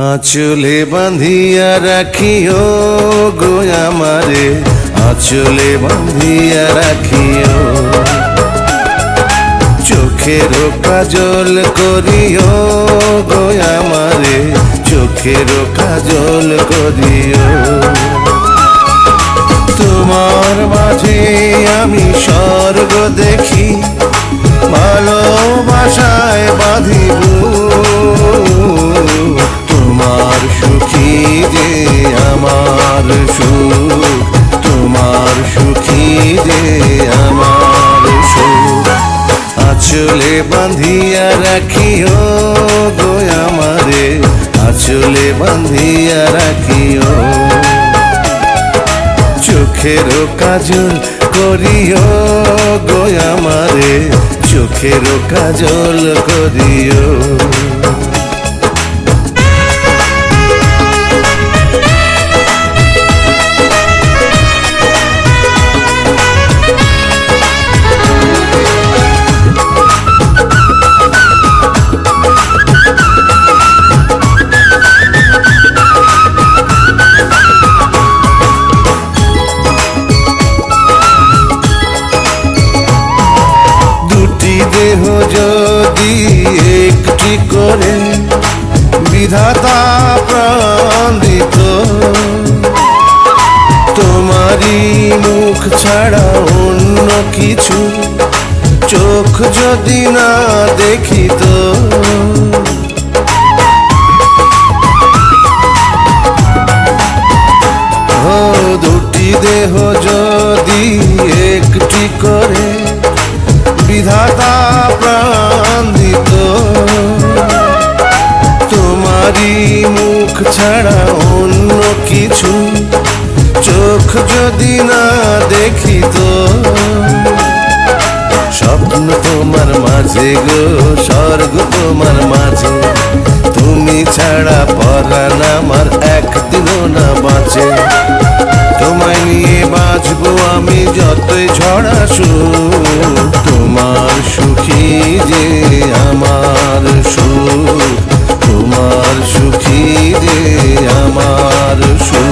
আঁচলে বাঁধিয়া রাখিও গো আমারে, আঁচলে বাঁধিয়া রাখিও। চোখের কাজল করিও গো আমারে, চোখের কাজল করিও। তোমার মাঝে আমি স্বর্গ দেখি, ভালোবাসায় বাঁধিব। তোমার সুখী যে আমার সুখ, তোমার সুখী যে আমার সুখ। আঁচলে বাঁধিয়া রাখিও গো আমারে, আঁচলে বাঁধিয়া রাখিও। চোখের কাজল করিও গো আমারে, চোখের কাজল করিও। দেহ যদি একটি করে বিধাতা প্রাণ দিত, তোমারই মুখ ছাড়া অন্য কিছু চোখ যদি না দেখিত। দুটি দেহ যদি একটি করে বিধাতা প্রাণ দিত, তোমারই মুখ ছাড়া অন্য কিছু চোখ যদি না দেখিত। স্বপ্ন তোমার মাঝে গো, স্বর্গ তোমার মাঝে, তুমি ছাড়া পরাণ আমার একদিনও না বাঁচে। তোমায় নিয়ে বাঁচবো আমি যতই ঝড় আসুক, তোমার সুখী যে আমার সুখ, তোমার সুখী যে আমার সুখ।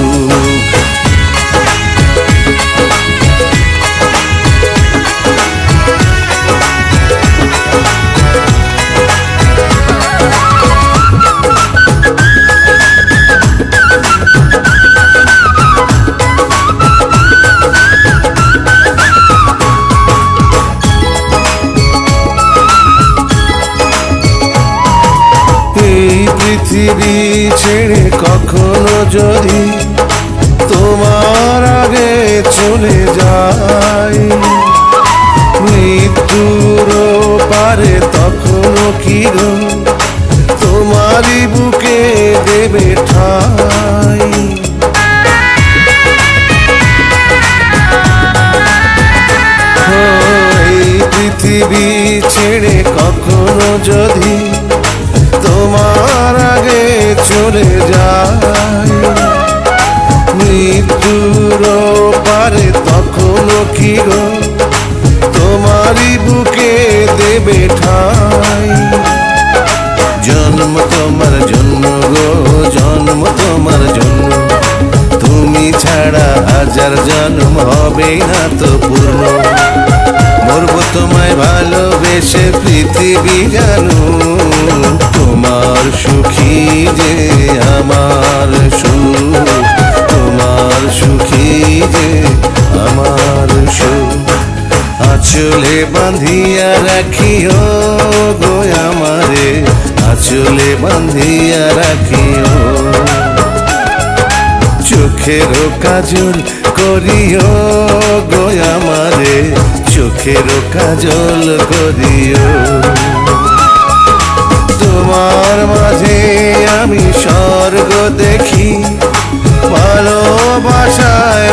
পৃথিবী ছেড়ে কখনো যদি তোমার আগে চলে যায়, মৃত্যুর পারে তখনো কি গো তোমারই বুকে দেবে ঠাই। এই পৃথিবী ছেড়ে কখনো যদি তোমার আগে চলে যায়, মৃত্যুর পারে তখনো কি গো তোমারই বুকে দেবে ঠাই। জন্ম তোমার জন্য গো, জন্ম তোমার জন্য, তুমি ছাড়া হাজার জন্ম হবে না তো পূর্ণ। মরব তোমায় ভালোবেসে পৃথিবী জানো, তোমার সুখী যে আমার সুখ, তোমার সুখী যে আমার সুখ। আঁচলে বাঁধিয়া রাখিও গো আমারে, আঁচলে বাঁধিয়া রাখিও। চোখের কাজল করিও গো আমারে, চোখের কাজল করিও। তোমার মাঝে আমি স্বর্গ দেখি, ভালোবাসায়